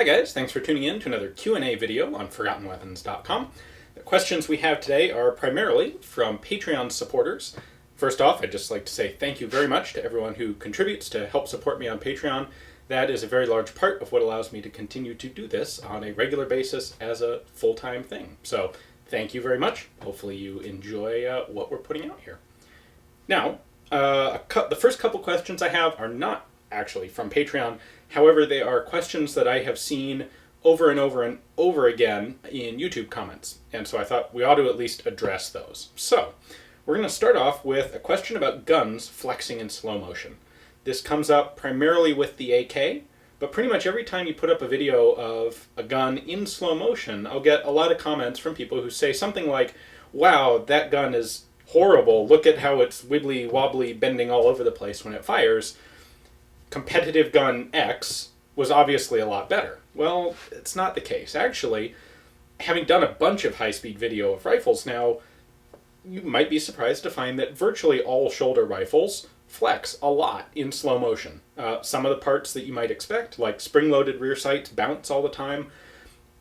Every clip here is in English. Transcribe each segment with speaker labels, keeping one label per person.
Speaker 1: Hi guys, thanks for tuning in to another Q&A video on ForgottenWeapons.com. The questions we have today are primarily from Patreon supporters. First off, I'd just like to say thank you very much to everyone who contributes to help support me on Patreon. That is a very large part of what allows me to continue to do this on a regular basis as a full-time thing. So thank you very much. Hopefully you enjoy what we're putting out here. Now, the first couple questions I have are not actually from Patreon. However, they are questions that I have seen over and over and over again in YouTube comments. And so I thought we ought to at least address those. So we're going to start off with a question about guns flexing in slow motion. This comes up primarily with the AK, but pretty much every time you put up a video of a gun in slow motion, I'll get a lot of comments from people who say something like, wow, that gun is horrible. Look at how it's wibbly wobbly bending all over the place when it fires. Competitive gun X was obviously a lot better. Well, it's not the case. Actually, having done a bunch of high-speed video of rifles now, you might be surprised to find that virtually all shoulder rifles flex a lot in slow motion. Some of the parts that you might expect, like spring-loaded rear sights, bounce all the time,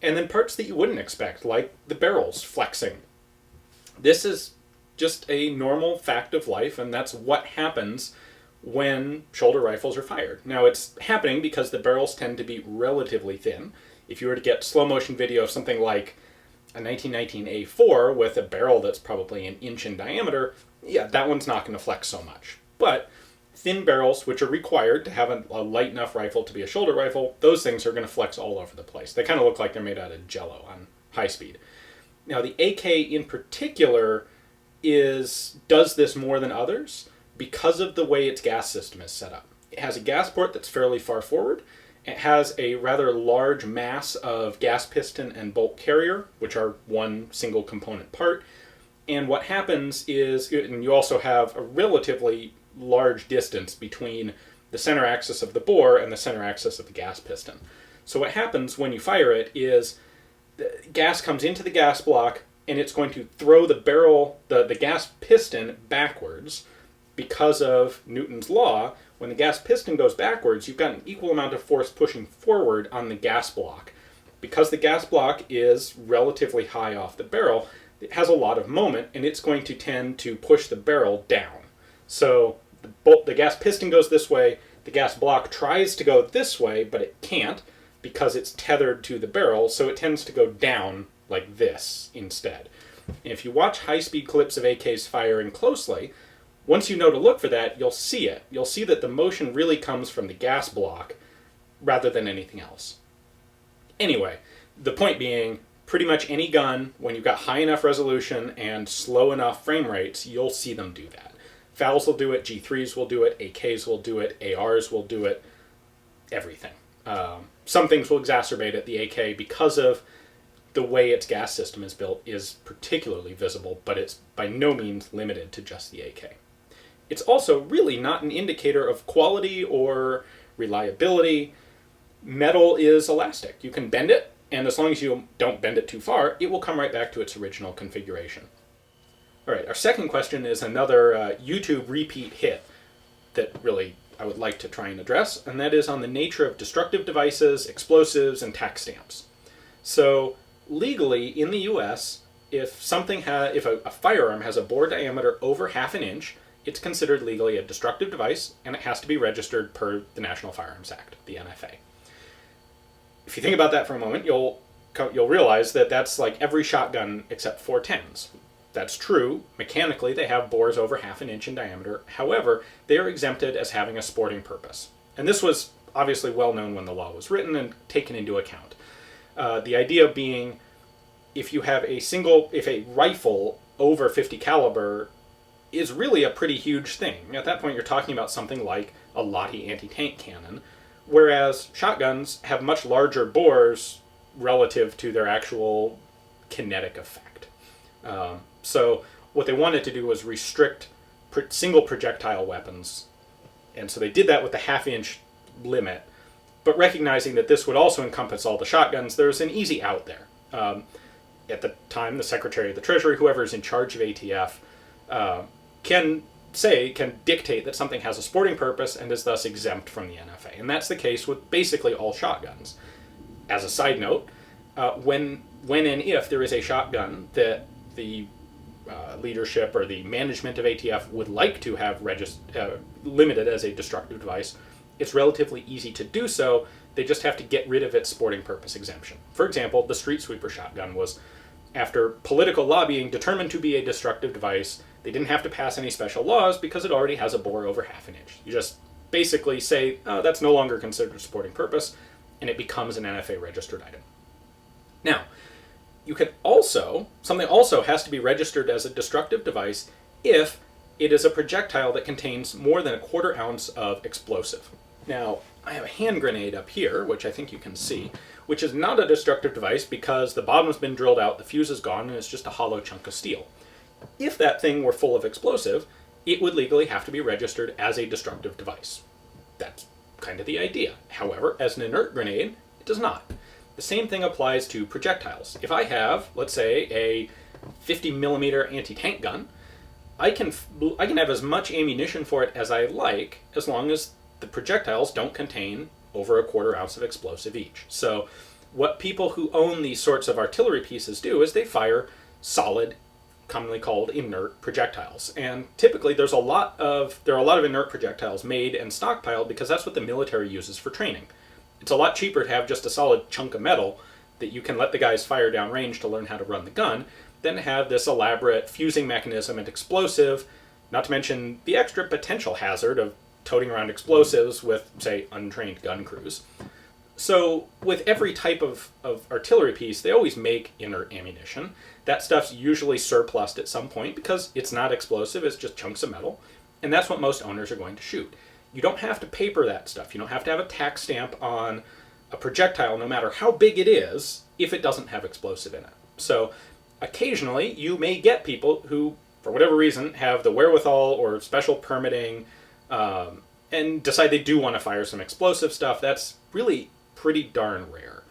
Speaker 1: and then parts that you wouldn't expect, like the barrels flexing. This is just a normal fact of life, and that's what happens when shoulder rifles are fired. Now, it's happening because the barrels tend to be relatively thin. If you were to get slow motion video of something like a 1919 A4 with a barrel that's probably an inch in diameter, yeah, that one's not going to flex so much. But thin barrels, which are required to have a light enough rifle to be a shoulder rifle, those things are going to flex all over the place. They kind of look like they're made out of jello on high speed. Now, the AK in particular does this more than others because of the way its gas system is set up. It has a gas port that's fairly far forward. It has a rather large mass of gas piston and bolt carrier, which are one single component part. And what happens is, and you also have a relatively large distance between the center axis of the bore and the center axis of the gas piston. So what happens when you fire it is the gas comes into the gas block and it's going to throw the barrel, the gas piston backwards. Because of Newton's law, when the gas piston goes backwards, you've got an equal amount of force pushing forward on the gas block. Because the gas block is relatively high off the barrel, it has a lot of moment, and it's going to tend to push the barrel down. So the gas piston goes this way, the gas block tries to go this way, but it can't because it's tethered to the barrel, so it tends to go down like this instead. And if you watch high-speed clips of AKs firing closely, once you know to look for that, you'll see it. You'll see that the motion really comes from the gas block rather than anything else. Anyway, the point being, pretty much any gun, when you've got high enough resolution and slow enough frame rates, you'll see them do that. FALs will do it, G3s will do it, AKs will do it, ARs will do it, everything. Some things will exacerbate it. The AK, because of the way its gas system is built, is particularly visible, but it's by no means limited to just the AK. It's also really not an indicator of quality or reliability. Metal is elastic. You can bend it, and as long as you don't bend it too far, it will come right back to its original configuration. All right, our second question is another YouTube repeat hit that really I would like to try and address, and that is on the nature of destructive devices, explosives, and tax stamps. So legally, in the US, if a firearm has a bore diameter over ½ an inch, it's considered legally a destructive device, and it has to be registered per the National Firearms Act, the NFA. If you think about that for a moment, you'll realize that that's like every shotgun except 410s. That's true. Mechanically, they have bores over ½ an inch in diameter. However, they are exempted as having a sporting purpose. And this was obviously well known when the law was written and taken into account. The idea being, if a rifle over 50 caliber is really a pretty huge thing. At that point, you're talking about something like a Lottie anti-tank cannon, whereas shotguns have much larger bores relative to their actual kinetic effect. So what they wanted to do was restrict single projectile weapons, and so they did that with the ½ inch limit. But recognizing that this would also encompass all the shotguns, there's an easy out there. At the time, the Secretary of the Treasury, whoever's in charge of ATF, can dictate that something has a sporting purpose and is thus exempt from the NFA. And that's the case with basically all shotguns. as a side note, when and if there is a shotgun that the leadership or the management of ATF would like to have limited as a destructive device, it's relatively easy to do so. They just have to get rid of its sporting purpose exemption. For example, the street sweeper shotgun was, after political lobbying, determined to be a destructive device. They didn't have to pass any special laws because it already has a bore over half an inch. You just basically say, oh, that's no longer considered a sporting purpose, and it becomes an NFA registered item. Now, you can also, something also has to be registered as a destructive device if it is a projectile that contains more than 1/4 ounce of explosive. Now, I have a hand grenade up here, which I think you can see, which is not a destructive device because the bottom's been drilled out, the fuse is gone, and it's just a hollow chunk of steel. If that thing were full of explosive, it would legally have to be registered as a destructive device. That's kind of the idea. However, as an inert grenade, it does not. The same thing applies to projectiles. If I have, let's say, a 50 millimeter anti-tank gun, I can have as much ammunition for it as I like, as long as the projectiles don't contain over 1/4 ounce of explosive each. So what people who own these sorts of artillery pieces do is they fire solid, commonly called inert projectiles. And typically there are a lot of inert projectiles made and stockpiled because that's what the military uses for training. It's a lot cheaper to have just a solid chunk of metal that you can let the guys fire downrange to learn how to run the gun than to have this elaborate fusing mechanism and explosive, not to mention the extra potential hazard of toting around explosives with, say, untrained gun crews. So with every type of artillery piece, they always make inert ammunition. That stuff's usually surplused at some point because it's not explosive, it's just chunks of metal. And that's what most owners are going to shoot. You don't have to paper that stuff. You don't have to have a tax stamp on a projectile, no matter how big it is, if it doesn't have explosive in it. So occasionally you may get people who, for whatever reason, have the wherewithal or special permitting and decide they do want to fire some explosive stuff. That's really pretty darn rare.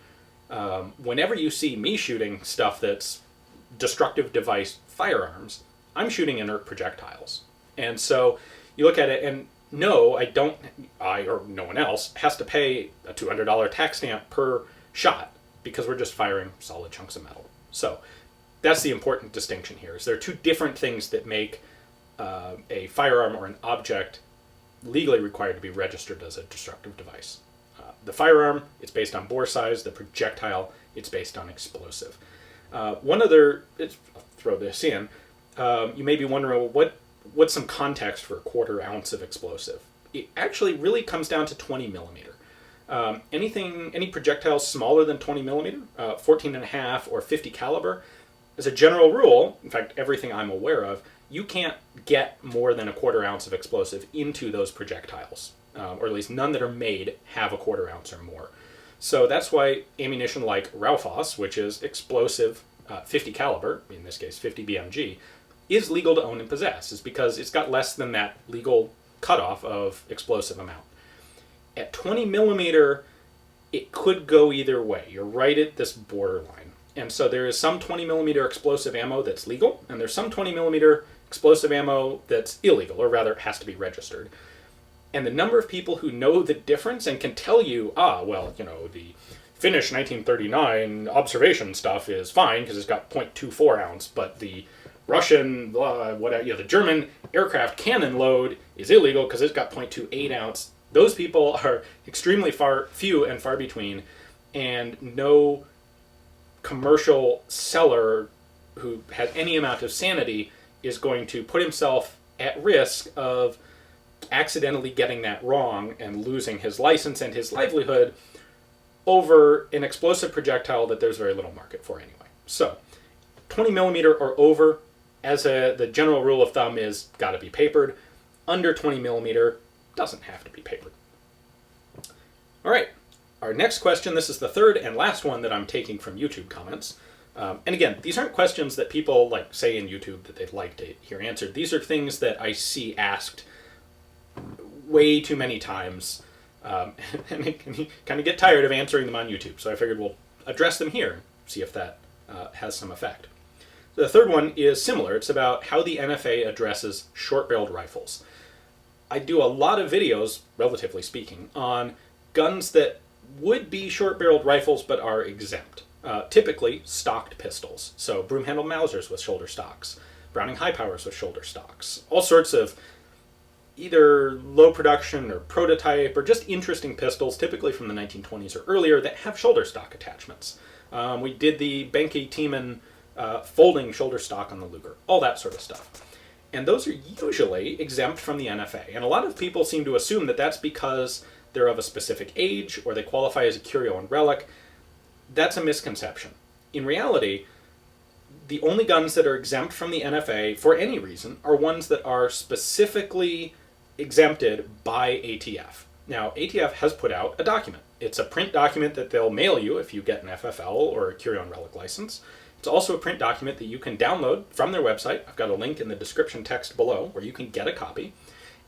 Speaker 1: Whenever you see me shooting stuff that's destructive device firearms, I'm shooting inert projectiles. And so you look at it and no, I or no one else has to pay a $200 tax stamp per shot because we're just firing solid chunks of metal. So that's the important distinction here. Is there are two different things that make a firearm or an object legally required to be registered as a destructive device. The firearm, it's based on bore size. The projectile, it's based on explosive. I'll throw this in. You may be wondering, well, what's some context for 1/4 ounce of explosive? It actually really comes down to 20 millimeter. Any projectile smaller than 20 millimeter, 14.5 or 50 caliber, as a general rule, in fact, everything I'm aware of, you can't get more than 1/4 ounce of explosive into those projectiles, or at least none that are made have 1/4 ounce or more. So that's why ammunition like Raufoss, which is explosive 50 caliber, in this case 50 BMG, is legal to own and possess, is because it's got less than that legal cutoff of explosive amount. At 20 millimeter, it could go either way. You're right at this borderline. And so there is some 20 millimeter explosive ammo that's legal, and there's some 20 millimeter explosive ammo that's illegal, or rather it has to be registered. And the number of people who know the difference and can tell you, the Finnish 1939 observation stuff is fine because it's got 0.24 ounce, but the Russian, the German aircraft cannon load is illegal because it's got 0.28 ounce. Those people are extremely few and far between, and no commercial seller who has any amount of sanity is going to put himself at risk of accidentally getting that wrong and losing his license and his livelihood over an explosive projectile that there's very little market for anyway. So 20 millimeter or over, the general rule of thumb, is got to be papered. Under 20 millimeter doesn't have to be papered. All right, our next question, this is the third and last one that I'm taking from YouTube comments. And again, these aren't questions that people say in YouTube that they'd like to hear answered. These are things that I see asked way too many times, and I kind of get tired of answering them on YouTube. So I figured we'll address them here and see if that has some effect. The third one is similar. It's about how the NFA addresses short-barreled rifles. I do a lot of videos, relatively speaking, on guns that would be short-barreled rifles but are exempt. Typically stocked pistols, so broom-handled Mausers with shoulder stocks, Browning high powers with shoulder stocks, all sorts of either low production or prototype or just interesting pistols, typically from the 1920s or earlier, that have shoulder stock attachments. We did the Benke Tiemann folding shoulder stock on the Luger, all that sort of stuff. And those are usually exempt from the NFA. And a lot of people seem to assume that that's because they're of a specific age or they qualify as a curio and relic. That's a misconception. In reality, the only guns that are exempt from the NFA for any reason are ones that are specifically exempted by ATF. Now, ATF has put out a document. It's a print document that they'll mail you if you get an FFL or a curio and relic license. It's also a print document that you can download from their website. I've got a link in the description text below where you can get a copy.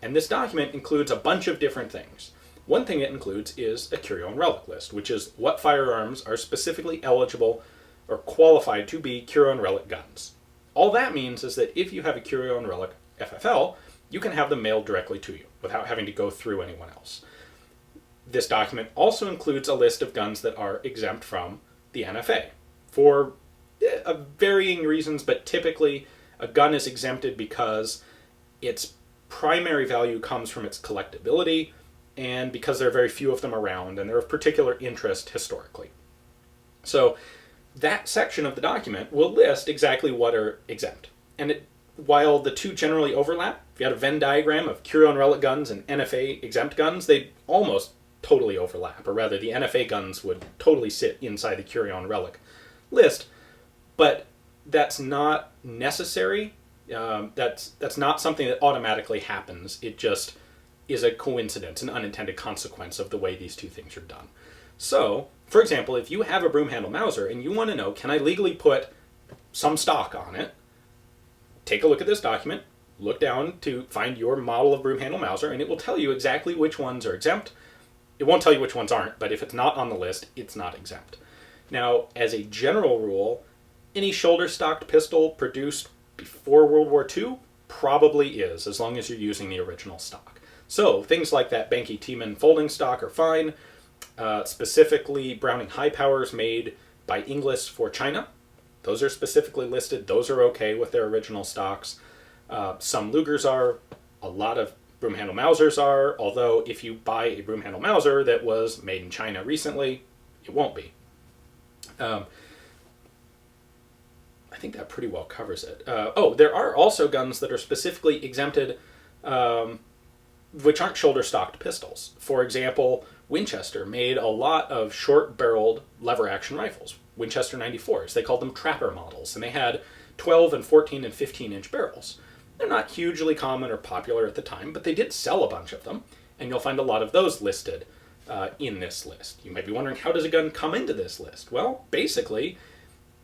Speaker 1: And this document includes a bunch of different things. One thing it includes is a curio and relic list, which is what firearms are specifically eligible or qualified to be curio and relic guns. All that means is that if you have a curio and relic FFL, you can have them mailed directly to you without having to go through anyone else. This document also includes a list of guns that are exempt from the NFA for varying reasons, but typically a gun is exempted because its primary value comes from its collectability and because there are very few of them around and they're of particular interest historically. So that section of the document will list exactly what are exempt. And while the two generally overlap, if you had a Venn diagram of curio and relic guns and NFA exempt guns, they almost totally overlap, or rather the NFA guns would totally sit inside the curio and relic list, but that's not necessary. That's not something that automatically happens. It just is a coincidence, an unintended consequence of the way these two things are done. So, for example, if you have a broom handle Mauser and you want to know, can I legally put some stock on it, take a look at this document, look down to find your model of broom handle Mauser, and it will tell you exactly which ones are exempt. It won't tell you which ones aren't, but if it's not on the list, it's not exempt. Now, as a general rule, any shoulder-stocked pistol produced before World War II probably is, as long as you're using the original stock. So things like that Benke Tiemann folding stock are fine. Specifically, Browning high powers made by Inglis for China. Those are specifically listed. Those are okay with their original stocks. Some Lugers are. A lot of broom handle Mausers are, although if you buy a broom handle Mauser that was made in China recently, it won't be. I think that pretty well covers it. There are also guns that are specifically exempted, which aren't shoulder-stocked pistols. For example, Winchester made a lot of short-barreled lever-action rifles, Winchester 94s. They called them trapper models, and they had 12 and 14 and 15-inch barrels. They're not hugely common or popular at the time, but they did sell a bunch of them, and you'll find a lot of those listed in this list. You might be wondering, how does a gun come into this list? Well, basically,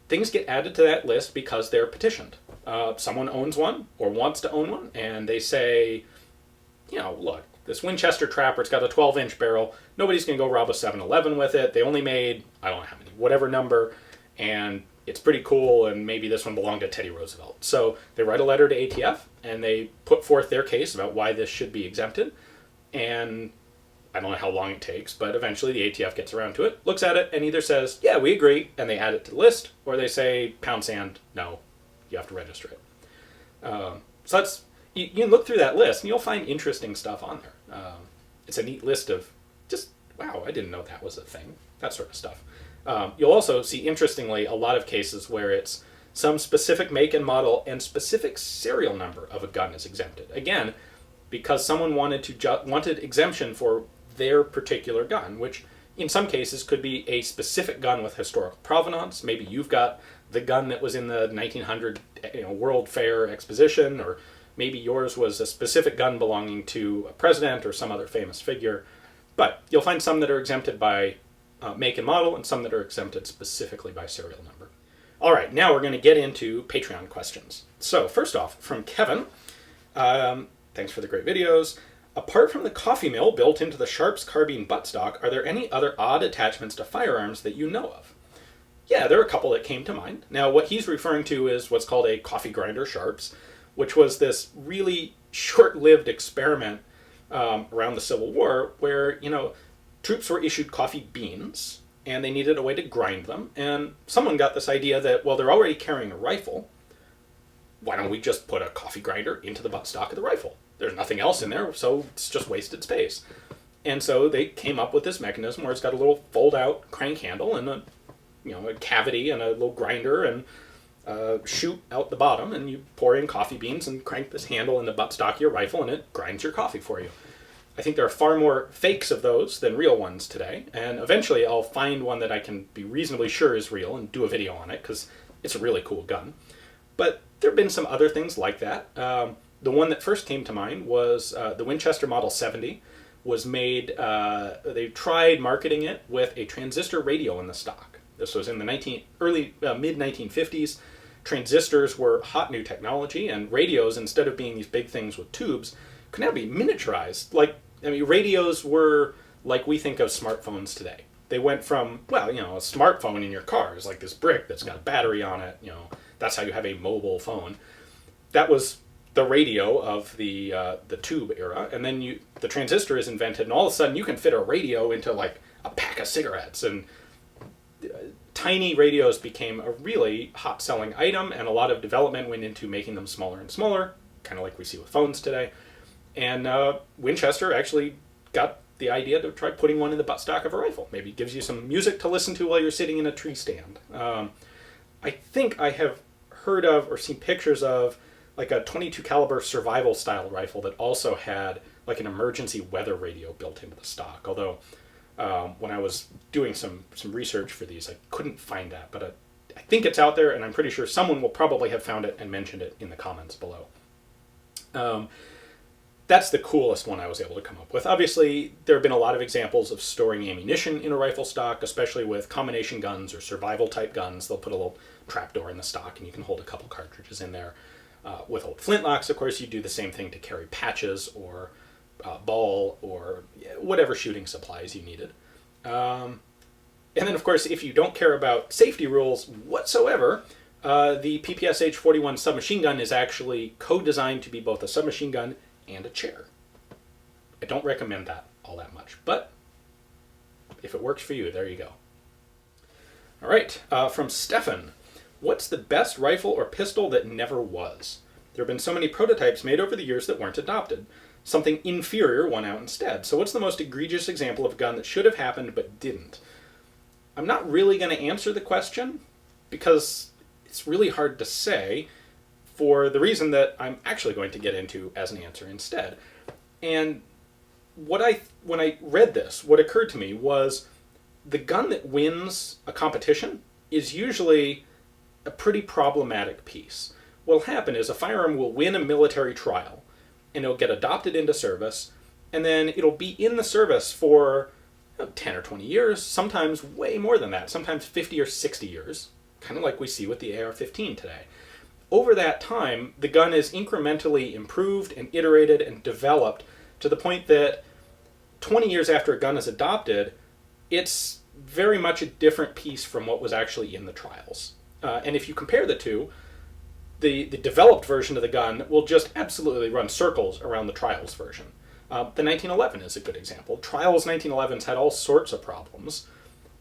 Speaker 1: things get added to that list because they're petitioned. Someone owns one or wants to own one, and they say, look, this Winchester Trapper, it's got a 12-inch barrel. Nobody's going to go rob a 7-Eleven with it. They only made, I don't know how many, whatever number, and it's pretty cool, and maybe this one belonged to Teddy Roosevelt. So they write a letter to ATF, and they put forth their case about why this should be exempted, and I don't know how long it takes, but eventually the ATF gets around to it, looks at it, and either says, yeah, we agree, and they add it to the list, or they say, pound sand, no, you have to register it. So that's, you can look through that list, and you'll find interesting stuff on there. It's a neat list of just, wow, I didn't know that was a thing, that sort of stuff. You'll also see, interestingly, a lot of cases where it's some specific make and model and specific serial number of a gun is exempted. Again, because someone wanted exemption for their particular gun, which in some cases could be a specific gun with historical provenance. Maybe you've got the gun that was in the 1900 World Fair exposition, or maybe yours was a specific gun belonging to a president or some other famous figure. But you'll find some that are exempted by make and model, and some that are exempted specifically by serial number. All right, now we're going to get into Patreon questions. So first off, from Kevin, thanks for the great videos. Apart from the coffee mill built into the Sharps carbine buttstock, are there any other odd attachments to firearms that you know of? Yeah, there are a couple that came to mind. Now, what he's referring to is what's called a coffee grinder Sharps, which was this really short-lived experiment around the Civil War where, troops were issued coffee beans, and they needed a way to grind them. And someone got this idea that, well, they're already carrying a rifle. Why don't we just put a coffee grinder into the buttstock of the rifle? There's nothing else in there, so it's just wasted space. And so they came up with this mechanism where it's got a little fold-out crank handle and a cavity and a little grinder and a chute out the bottom, and you pour in coffee beans and crank this handle in the buttstock of your rifle, and it grinds your coffee for you. I think there are far more fakes of those than real ones today, and eventually I'll find one that I can be reasonably sure is real and do a video on it, because it's a really cool gun. But there have been some other things like that. The one that first came to mind was the Winchester Model 70 was made, they tried marketing it with a transistor radio in the stock. This was in the mid-1950s. Transistors were hot new technology, and radios, instead of being these big things with tubes, could now be miniaturized. Radios were like we think of smartphones today. They went from, a smartphone in your car is like this brick that's got a battery on it. That's how you have a mobile phone. That was the radio of the tube era, and then the transistor is invented, and all of a sudden you can fit a radio into like a pack of cigarettes, and tiny radios became a really hot-selling item, and a lot of development went into making them smaller and smaller, kind of like we see with phones today. And Winchester actually got the idea to try putting one in the buttstock of a rifle. Maybe it gives you some music to listen to while you're sitting in a tree stand. I think I have heard of or seen pictures of like a .22 caliber survival style rifle that also had like an emergency weather radio built into the stock. Although when I was doing some research for these, I couldn't find that, but I think it's out there, and I'm pretty sure someone will probably have found it and mentioned it in the comments below. That's the coolest one I was able to come up with. Obviously, there have been a lot of examples of storing ammunition in a rifle stock, especially with combination guns or survival type guns. They'll put a little trapdoor in the stock and you can hold a couple cartridges in there. With old flintlocks, of course, you do the same thing to carry patches or ball or whatever shooting supplies you needed. And then, of course, if you don't care about safety rules whatsoever, the PPSH-41 submachine gun is actually co-designed to be both a submachine gun and a chair. I don't recommend that all that much, but if it works for you, there you go. All right, from Stefan. What's the best rifle or pistol that never was? There have been so many prototypes made over the years that weren't adopted. Something inferior won out instead. So what's the most egregious example of a gun that should have happened but didn't? I'm not really going to answer the question because it's really hard to say, for the reason that I'm actually going to get into as an answer instead. And when I read this, what occurred to me was the gun that wins a competition is usually a pretty problematic piece. What'll happen is a firearm will win a military trial, and it'll get adopted into service, and then it'll be in the service for 10 or 20 years, sometimes way more than that, sometimes 50 or 60 years, kind of like we see with the AR-15 today. Over that time, the gun is incrementally improved and iterated and developed to the point that 20 years after a gun is adopted, it's very much a different piece from what was actually in the trials. And if you compare the two, the developed version of the gun will just absolutely run circles around the trials version. The 1911 is a good example. Trials 1911s had all sorts of problems.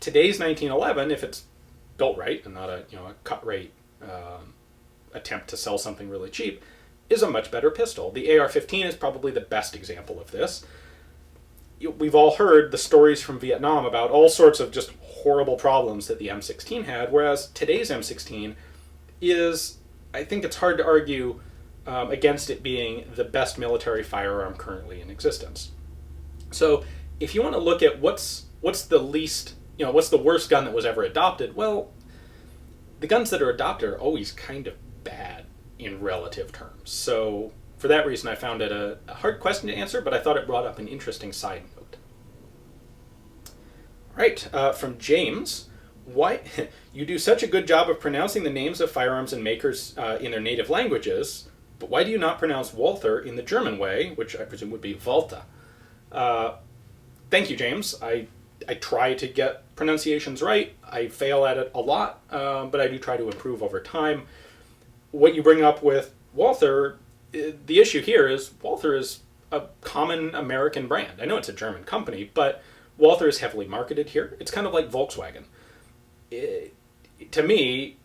Speaker 1: Today's 1911, if it's built right and not a cut rate attempt to sell something really cheap, is a much better pistol. The AR-15 is probably the best example of this. We've all heard the stories from Vietnam about all sorts of just horrible problems that the M16 had, whereas today's M16 is, I think it's hard to argue against it being the best military firearm currently in existence. So if you want to look at what's the least, what's the worst gun that was ever adopted, well, the guns that are adopted are always kind of bad in relative terms. So for that reason, I found it a hard question to answer, but I thought it brought up an interesting side note. All right, from James. Why you do such a good job of pronouncing the names of firearms and makers in their native languages, but why do you not pronounce Walther in the German way, which I presume would be Walther? Thank you, James. I try to get pronunciations right. I fail at it a lot, but I do try to improve over time. What you bring up with Walther, the issue here is Walther is a common American brand. I know it's a German company, but Walther is heavily marketed here. It's kind of like Volkswagen. To me,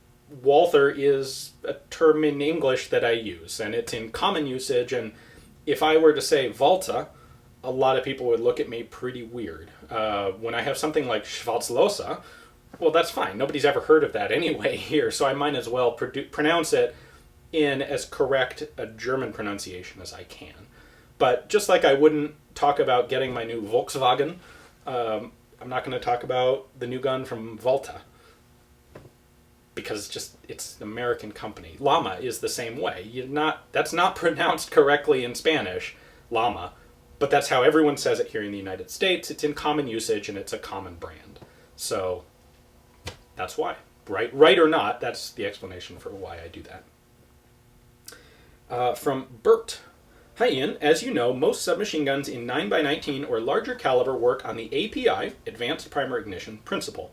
Speaker 1: Walther is a term in English that I use, and it's in common usage, and if I were to say Walther, a lot of people would look at me pretty weird. When I have something like Schwarzlosa, well, that's fine. Nobody's ever heard of that anyway here, so I might as well pronounce it in as correct a German pronunciation as I can. But just like I wouldn't talk about getting my new Volkswagen, I'm not going to talk about the new gun from Walther, because it's an American company. Llama is the same way. That's not pronounced correctly in Spanish, llama, but that's how everyone says it here in the United States. It's in common usage, and it's a common brand. So that's why. Right or not, that's the explanation for why I do that. From Bert. Hi Ian, as you know, most submachine guns in 9x19 or larger caliber work on the API, Advanced Primary Ignition, principle.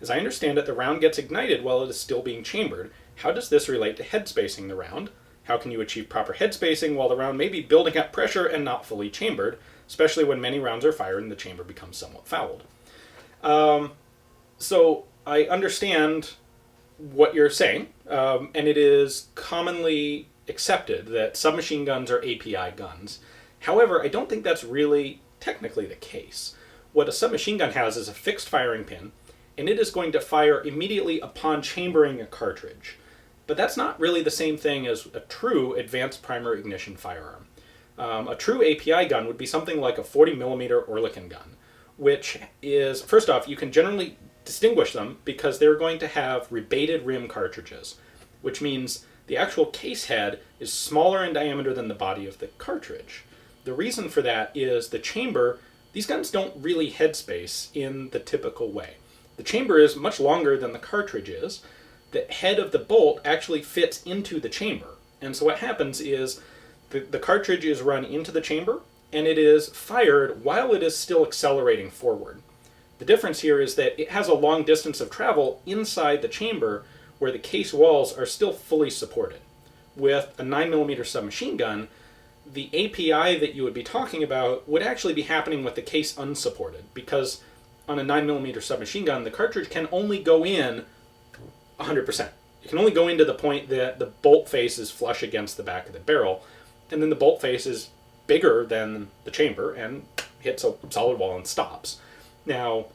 Speaker 1: As I understand it, the round gets ignited while it is still being chambered. How does this relate to head spacing the round? How can you achieve proper head spacing while the round may be building up pressure and not fully chambered, especially when many rounds are fired and the chamber becomes somewhat fouled? So I understand what you're saying, and it is commonly accepted that submachine guns are API guns. However, I don't think that's really technically the case. What a submachine gun has is a fixed firing pin, and it is going to fire immediately upon chambering a cartridge. But that's not really the same thing as a true advanced primary ignition firearm. A true API gun would be something like a 40mm Oerlikon gun, which is, first off, you can generally distinguish them because they're going to have rebated rim cartridges, which means the actual case head is smaller in diameter than the body of the cartridge. The reason for that is the chamber, these guns don't really headspace in the typical way. The chamber is much longer than the cartridge is. The head of the bolt actually fits into the chamber. And so what happens is the cartridge is run into the chamber, and it is fired while it is still accelerating forward. The difference here is that it has a long distance of travel inside the chamber where the case walls are still fully supported. With a 9mm submachine gun, the API that you would be talking about would actually be happening with the case unsupported, because on a 9mm submachine gun, the cartridge can only go in 100%. It can only go into the point that the bolt face is flush against the back of the barrel, and then the bolt face is bigger than the chamber and hits a solid wall and stops. Now,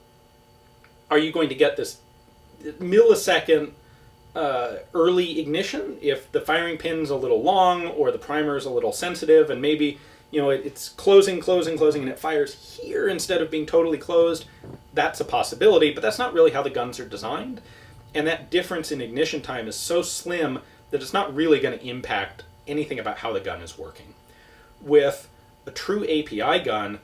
Speaker 1: are you going to get this millisecond early ignition if the firing pin's a little long or the primer's a little sensitive and maybe it's closing, and it fires here instead of being totally closed? That's a possibility, but that's not really how the guns are designed. And that difference in ignition time is so slim that it's not really going to impact anything about how the gun is working. With a true API gun,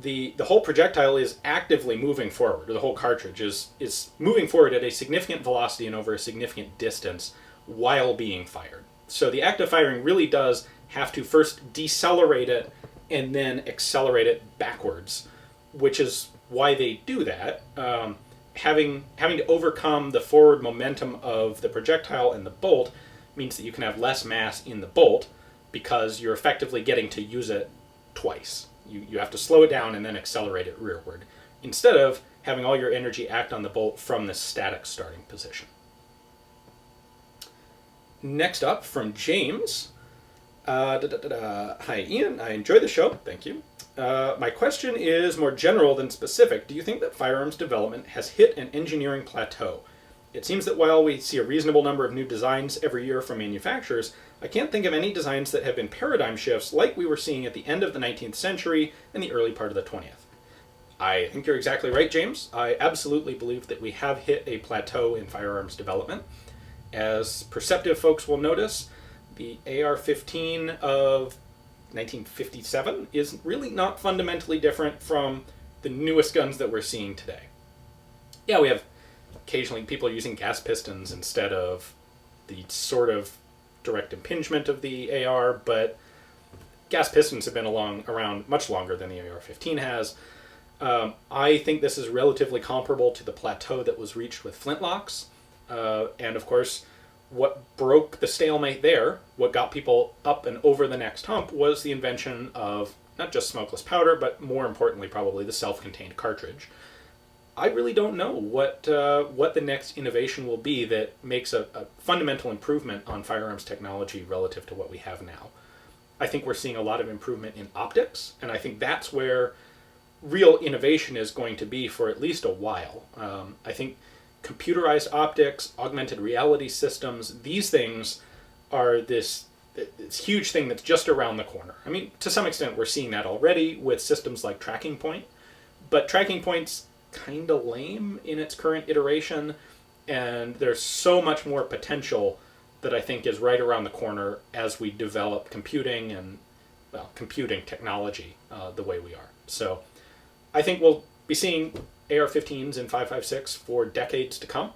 Speaker 1: the whole projectile is actively moving forward, or the whole cartridge is moving forward at a significant velocity and over a significant distance while being fired. So the active firing really does have to first decelerate it and then accelerate it backwards, which is why they do that. Having to overcome the forward momentum of the projectile and the bolt means that you can have less mass in the bolt because you're effectively getting to use it twice. You have to slow it down and then accelerate it rearward, instead of having all your energy act on the bolt from the static starting position. Next up, from James. Hi Ian, I enjoy the show, thank you. My question is more general than specific. Do you think that firearms development has hit an engineering plateau? It seems that while we see a reasonable number of new designs every year from manufacturers, I can't think of any designs that have been paradigm shifts like we were seeing at the end of the 19th century and the early part of the 20th. I think you're exactly right, James. I absolutely believe that we have hit a plateau in firearms development. As perceptive folks will notice, the AR-15 of 1957 is really not fundamentally different from the newest guns that we're seeing today. Yeah, we have occasionally people using gas pistons instead of the sort of direct impingement of the AR, but gas pistons have been around much longer than the AR-15 has. I think this is relatively comparable to the plateau that was reached with flintlocks. And of course, what broke the stalemate there, what got people up and over the next hump, was the invention of not just smokeless powder, but more importantly probably the self-contained cartridge. I really don't know what the next innovation will be that makes a fundamental improvement on firearms technology relative to what we have now. I think we're seeing a lot of improvement in optics, and I think that's where real innovation is going to be for at least a while. I think computerized optics, augmented reality systems, these things are this huge thing that's just around the corner. I mean, to some extent we're seeing that already with systems like Tracking Point, but Tracking Point's kind of lame in its current iteration, and there's so much more potential that I think is right around the corner as we develop computing and, well, computing technology the way we are. So I think we'll be seeing AR-15s and 5.56 for decades to come.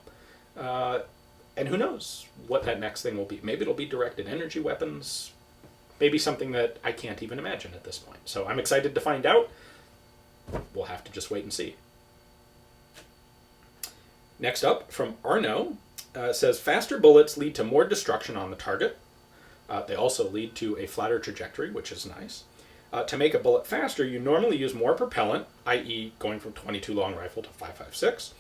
Speaker 1: And who knows what that next thing will be. Maybe it'll be directed energy weapons, maybe something that I can't even imagine at this point. So I'm excited to find out. We'll have to just wait and see. Next up, from Arno, says, faster bullets lead to more destruction on the target. They also lead to a flatter trajectory, which is nice. To make a bullet faster, you normally use more propellant, i.e. going from .22 long rifle to 5.56.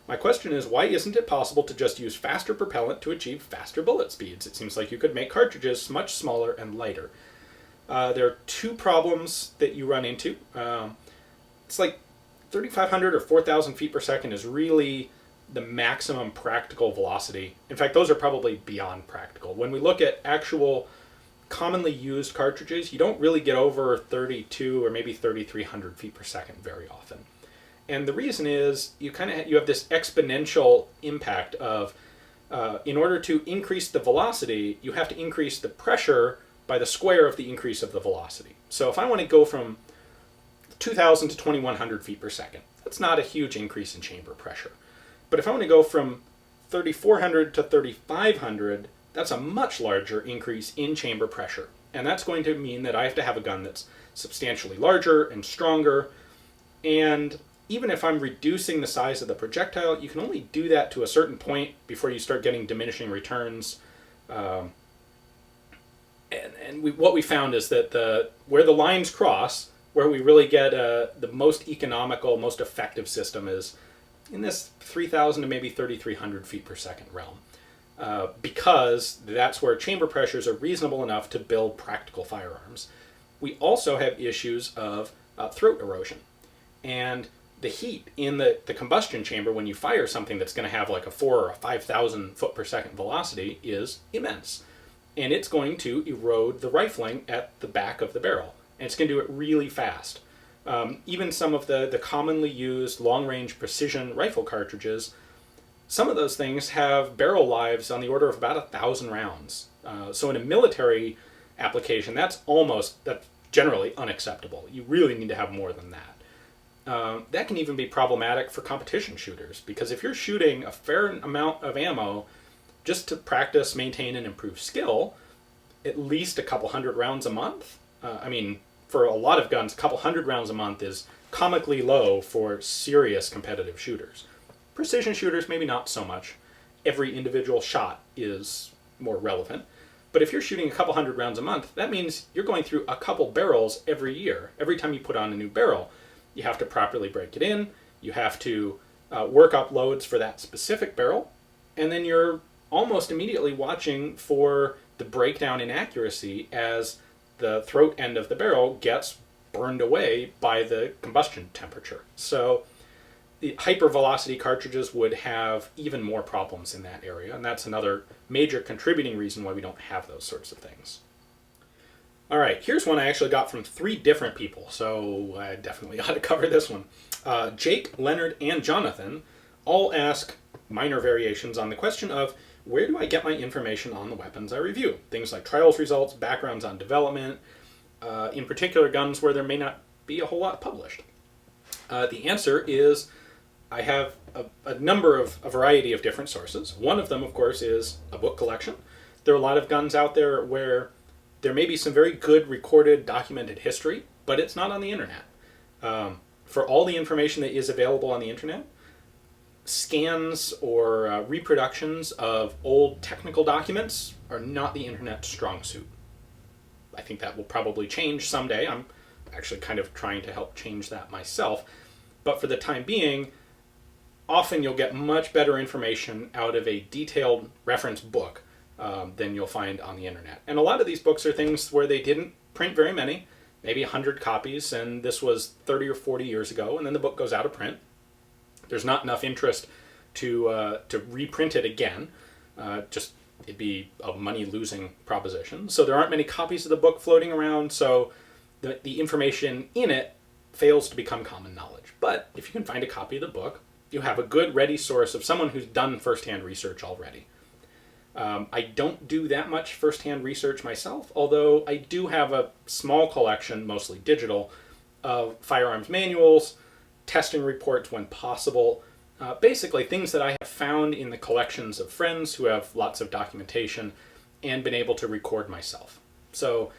Speaker 1: My question is, why isn't it possible to just use faster propellant to achieve faster bullet speeds? It seems like you could make cartridges much smaller and lighter. There are two problems that you run into. It's like 3,500 or 4,000 feet per second is really the maximum practical velocity. In fact, those are probably beyond practical. When we look at actual commonly used cartridges, you don't really get over 32 or maybe 3,300 feet per second very often. And the reason is you have this exponential impact of in order to increase the velocity, you have to increase the pressure by the square of the increase of the velocity. So if I want to go from 2,000 to 2,100 feet per second, that's not a huge increase in chamber pressure. But if I want to go from 3,400 to 3,500, that's a much larger increase in chamber pressure. And that's going to mean that I have to have a gun that's substantially larger and stronger. And even if I'm reducing the size of the projectile, you can only do that to a certain point before you start getting diminishing returns. What we found is that where the lines cross, where we really get the most economical, most effective system is in this 3,000 to maybe 3,300 feet per second realm. Because that's where chamber pressures are reasonable enough to build practical firearms. We also have issues of throat erosion. And the heat in the combustion chamber when you fire something that's going to have like a 4,000 or a 5,000 foot per second velocity is immense. And it's going to erode the rifling at the back of the barrel. And it's going to do it really fast. Even some of the commonly used long-range precision rifle cartridges, some of those things have barrel lives on the order of about 1,000 rounds. So in a military application, that's generally unacceptable. You really need to have more than that. That can even be problematic for competition shooters, because if you're shooting a fair amount of ammo just to practice, maintain, and improve skill, at least a couple hundred rounds a month. For a lot of guns, a couple hundred rounds a month is comically low for serious competitive shooters. Precision shooters, maybe not so much. Every individual shot is more relevant. But if you're shooting a couple hundred rounds a month, that means you're going through a couple barrels every year. Every time you put on a new barrel, you have to properly break it in. You have to work up loads for that specific barrel. And then you're almost immediately watching for the breakdown in accuracy as the throat end of the barrel gets burned away by the combustion temperature. So the hypervelocity cartridges would have even more problems in that area, and that's another major contributing reason why we don't have those sorts of things. All right, here's one I actually got from 3 different people, so I definitely ought to cover this one. Jake, Leonard, and Jonathan all ask minor variations on the question of, where do I get my information on the weapons I review? Things like trials results, backgrounds on development, in particular guns where there may not be a whole lot published. The answer is I have a variety of different sources. One of them, of course, is a book collection. There are a lot of guns out there where there may be some very good recorded, documented history, but it's not on the internet. For all the information that is available on the internet, scans or reproductions of old technical documents are not the internet's strong suit. I think that will probably change someday. I'm actually kind of trying to help change that myself. But for the time being, often you'll get much better information out of a detailed reference book than you'll find on the internet. And a lot of these books are things where they didn't print very many, maybe 100 copies, and this was 30 or 40 years ago, and then the book goes out of print. There's not enough interest to reprint it again. It'd be a money-losing proposition. So there aren't many copies of the book floating around, so the information in it fails to become common knowledge. But if you can find a copy of the book, you have a good, ready source of someone who's done first-hand research already. I don't do that much first-hand research myself, although I do have a small collection, mostly digital, of firearms manuals, testing reports when possible, basically things that I have found in the collections of friends who have lots of documentation and been able to record myself. So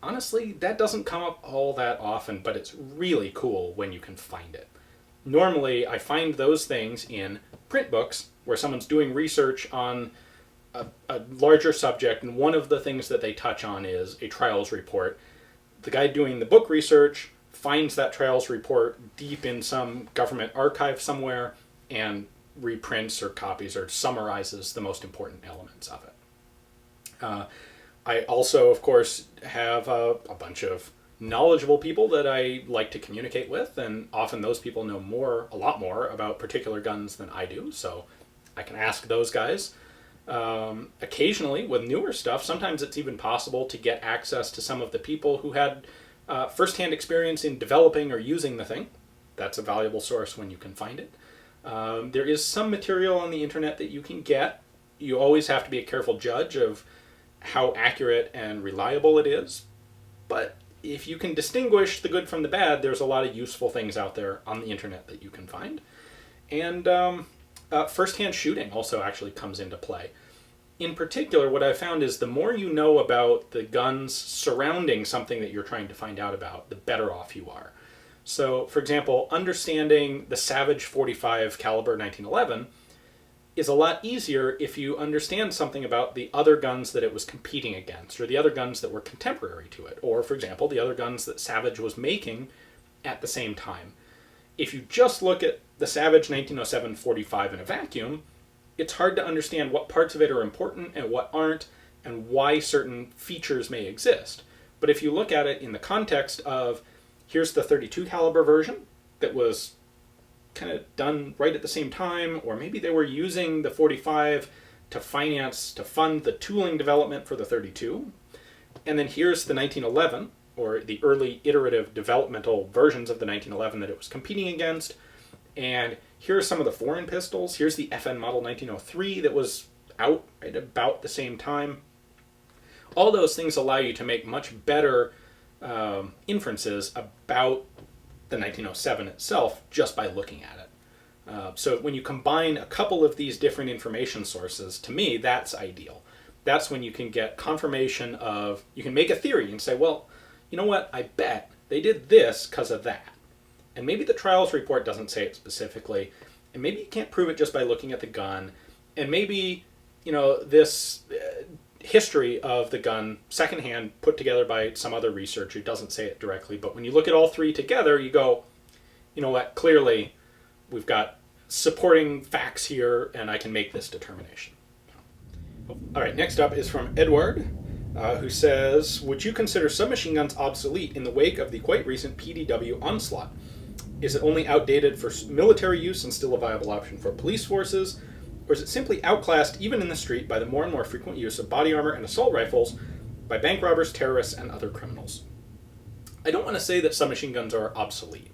Speaker 1: honestly, that doesn't come up all that often, but it's really cool when you can find it. Normally, I find those things in print books where someone's doing research on a larger subject, and one of the things that they touch on is a trials report. The guy doing the book research finds that trials report deep in some government archive somewhere and reprints or copies or summarizes the most important elements of it. I also, of course, have a bunch of knowledgeable people that I like to communicate with, and often those people know a lot more about particular guns than I do, so I can ask those guys. Occasionally, with newer stuff, sometimes it's even possible to get access to some of the people who had first-hand experience in developing or using the thing. That's a valuable source when you can find it. There is some material on the internet that you can get. You always have to be a careful judge of how accurate and reliable it is. But if you can distinguish the good from the bad, there's a lot of useful things out there on the internet that you can find. And first-hand shooting also actually comes into play. In particular, what I've found is the more you know about the guns surrounding something that you're trying to find out about, the better off you are. So, for example, understanding the Savage 45 caliber 1911 is a lot easier if you understand something about the other guns that it was competing against, or the other guns that were contemporary to it, or, for example, the other guns that Savage was making at the same time. If you just look at the Savage 1907 45 in a vacuum, it's hard to understand what parts of it are important and what aren't, and why certain features may exist. But if you look at it in the context of, here's the 32 caliber version that was kind of done right at the same time, or maybe they were using the 45 to fund the tooling development for the 32, and then here's the 1911, or the early iterative developmental versions of the 1911 that it was competing against, and here are some of the foreign pistols. Here's the FN model 1903 that was out at about the same time. All those things allow you to make much better inferences about the 1907 itself just by looking at it. So when you combine a couple of these different information sources, to me, that's ideal. That's when you can get confirmation of, you can make a theory and say, well, you know what, I bet they did this because of that. And maybe the trials report doesn't say it specifically, and maybe you can't prove it just by looking at the gun, and maybe, this history of the gun, secondhand, put together by some other researcher, doesn't say it directly, but when you look at all three together, you go, you know what, clearly we've got supporting facts here, and I can make this determination. All right, next up is from Edward, who says, would you consider submachine guns obsolete in the wake of the quite recent PDW onslaught? Is it only outdated for military use and still a viable option for police forces? Or is it simply outclassed, even in the street, by the more and more frequent use of body armor and assault rifles by bank robbers, terrorists, and other criminals? I don't want to say that submachine guns are obsolete.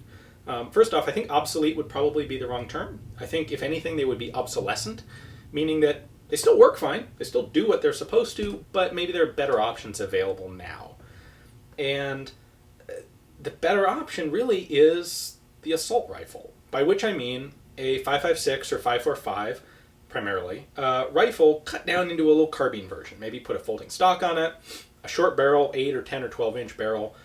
Speaker 1: First off, I think obsolete would probably be the wrong term. I think, if anything, they would be obsolescent, meaning that they still work fine, they still do what they're supposed to, but maybe there are better options available now. And the better option really is the assault rifle, by which I mean a 5.56 or 5.45, primarily, rifle cut down into a little carbine version. Maybe put a folding stock on it, a short barrel, 8 or 10 or 12 inch barrel.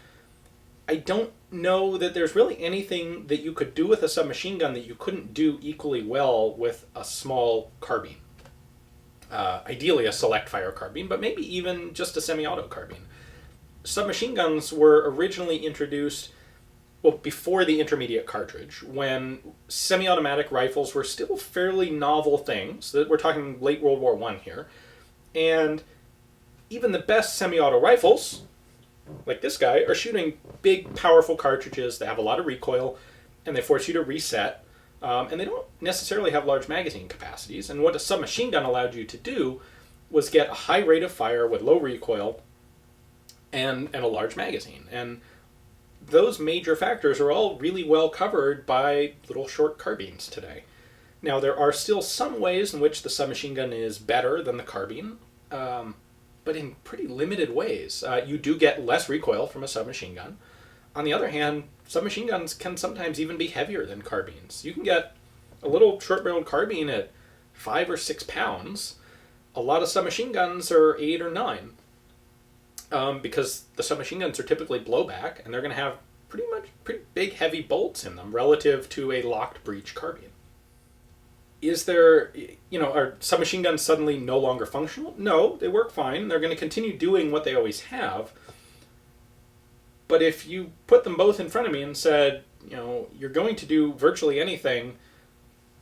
Speaker 1: I don't know that there's really anything that you could do with a submachine gun that you couldn't do equally well with a small carbine. Ideally a select fire carbine, but maybe even just a semi-auto carbine. Submachine guns were originally introduced well, before the intermediate cartridge, when semi-automatic rifles were still fairly novel things. We're talking late World War I here. And even the best semi-auto rifles, like this guy, are shooting big, powerful cartridges that have a lot of recoil, and they force you to reset. And they don't necessarily have large magazine capacities. And what a submachine gun allowed you to do was get a high rate of fire with low recoil and a large magazine. And those major factors are all really well covered by little short carbines today. Now, there are still some ways in which the submachine gun is better than the carbine, but in pretty limited ways. You do get less recoil from a submachine gun. On the other hand, submachine guns can sometimes even be heavier than carbines. You can get a little short-barreled carbine at 5 or 6 pounds. A lot of submachine guns are 8 or 9. Because the submachine guns are typically blowback, and they're going to have pretty big, heavy bolts in them relative to a locked breech carbine. Is there, are submachine guns suddenly no longer functional? No, they work fine. They're going to continue doing what they always have. But if you put them both in front of me and said, you're going to do virtually anything,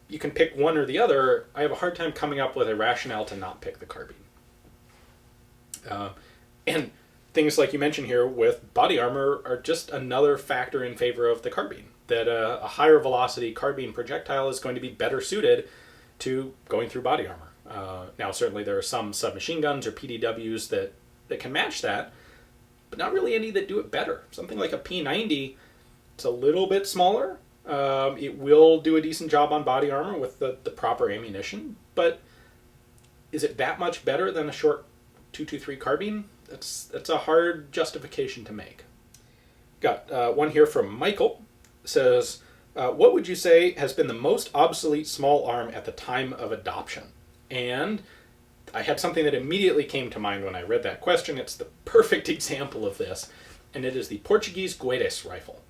Speaker 1: you can pick one or the other, I have a hard time coming up with a rationale to not pick the carbine. And things like you mentioned here with body armor are just another factor in favor of the carbine. That a higher velocity carbine projectile is going to be better suited to going through body armor. Now, certainly there are some submachine guns or PDWs that can match that, but not really any that do it better. Something like a P90, it's a little bit smaller. It will do a decent job on body armor with the proper ammunition, but is it that much better than a short .223 carbine? That's a hard justification to make. Got one here from Michael. Says, what would you say has been the most obsolete small arm at the time of adoption? And I had something that immediately came to mind when I read that question. It's the perfect example of this, and it is the Portuguese Guedes rifle.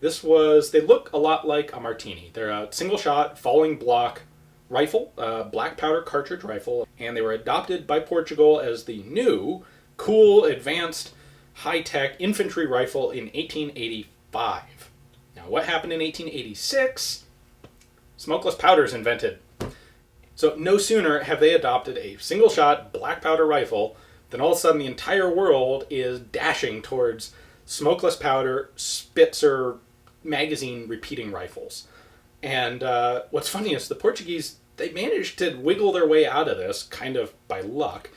Speaker 1: They look a lot like a Martini. They're a single-shot, falling block rifle, black powder cartridge rifle, and they were adopted by Portugal as the new, cool, advanced, high-tech infantry rifle in 1885. Now, what happened in 1886? Smokeless powder is invented. So no sooner have they adopted a single-shot black powder rifle than all of a sudden the entire world is dashing towards smokeless powder, Spitzer, magazine repeating rifles. And what's funny is the Portuguese, they managed to wiggle their way out of this, kind of by luck.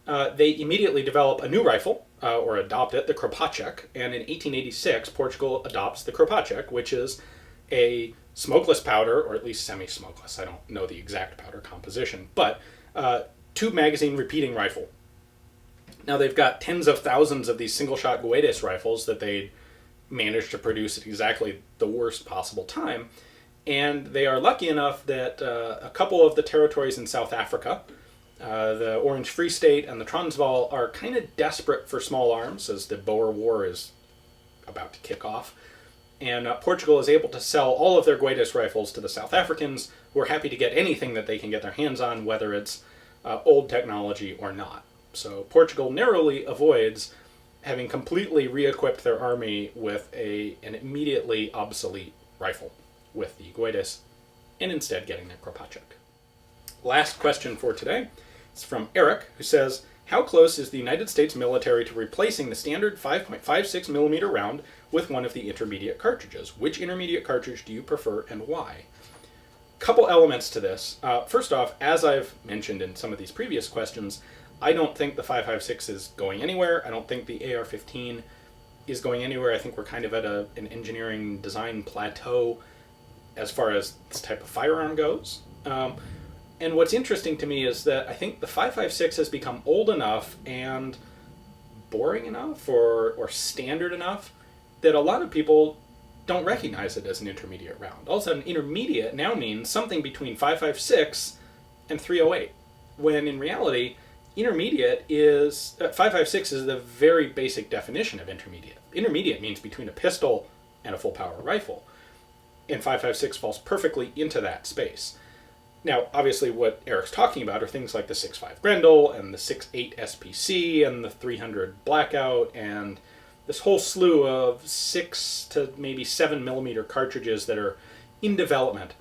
Speaker 1: They immediately develop a new rifle, or adopt it, the Kropatschek, and in 1886, Portugal adopts the Kropatschek, which is a smokeless powder, or at least semi-smokeless, I don't know the exact powder composition, but tube magazine repeating rifle. Now they've got tens of thousands of these single-shot Guedes rifles that they managed to produce at exactly the worst possible time, and they are lucky enough that a couple of the territories in South Africa, the Orange Free State and the Transvaal, are kind of desperate for small arms as the Boer War is about to kick off. And Portugal is able to sell all of their Guedes rifles to the South Africans, who are happy to get anything that they can get their hands on, whether it's old technology or not. So Portugal narrowly avoids having completely re-equipped their army with an immediately obsolete rifle with the Guedes, and instead getting the Kropatschek. Last question for today. It's from Eric, who says, how close is the United States military to replacing the standard 5.56 millimeter round with one of the intermediate cartridges? Which intermediate cartridge do you prefer and why? Couple elements to this. First off, as I've mentioned in some of these previous questions, I don't think the 5.56 is going anywhere. I don't think the AR-15 is going anywhere. I think we're kind of at an engineering design plateau as far as this type of firearm goes. And what's interesting to me is that I think the 5.56 has become old enough and boring enough or standard enough that a lot of people don't recognize it as an intermediate round. All of a sudden, intermediate now means something between 5.56 and 308, when in reality, intermediate is 5.56 is the very basic definition of intermediate. Intermediate means between a pistol and a full power rifle, and 5.56 falls perfectly into that space. Now, obviously, what Eric's talking about are things like the 6.5 Grendel and the 6.8 SPC and the 300 Blackout and this whole slew of 6 to maybe 7 millimeter cartridges that are in development.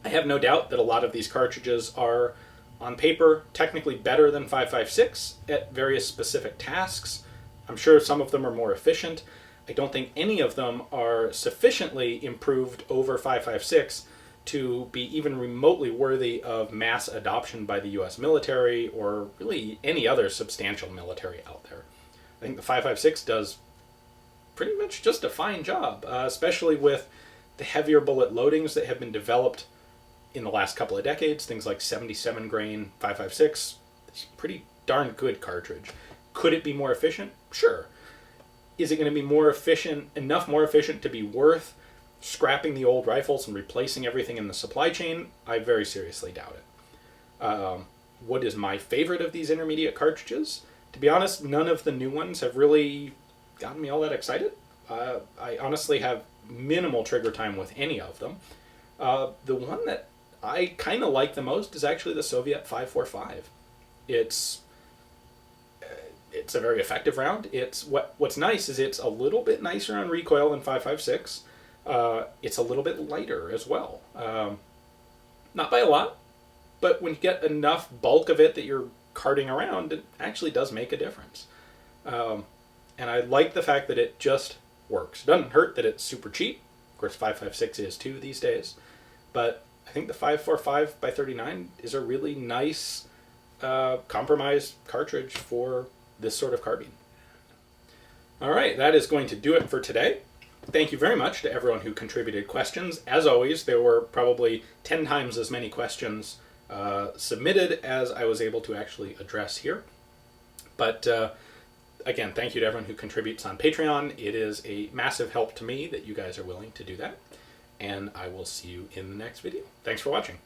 Speaker 1: I have no doubt that a lot of these cartridges are, on paper, technically better than 5.56 at various specific tasks. I'm sure some of them are more efficient. I don't think any of them are sufficiently improved over 5.56 to be even remotely worthy of mass adoption by the US military or really any other substantial military out there. I think the 5.56 does pretty much just a fine job, especially with the heavier bullet loadings that have been developed in the last couple of decades. Things like 77 grain 5.56, it's a pretty darn good cartridge. Could it be more efficient? Sure. Is it going to be more efficient, enough more efficient to be worth scrapping the old rifles and replacing everything in the supply chain? I very seriously doubt it. What is my favorite of these intermediate cartridges? To be honest, none of the new ones have really gotten me all that excited. I honestly have minimal trigger time with any of them. The one that I kind of like the most is actually the Soviet 5.45. It's a very effective round. What's nice is it's a little bit nicer on recoil than 5.56. It's a little bit lighter as well. Not by a lot, but when you get enough bulk of it that you're carting around, it actually does make a difference. And I like the fact that it just works. It doesn't hurt that it's super cheap. Of course, 5.56 is too these days. But I think the 5.45 by 39 is a really nice compromise cartridge for this sort of carbine. All right, that is going to do it for today. Thank you very much to everyone who contributed questions. As always, there were probably 10 times as many questions submitted as I was able to actually address here. But again, thank you to everyone who contributes on Patreon. It is a massive help to me that you guys are willing to do that. And I will see you in the next video. Thanks for watching.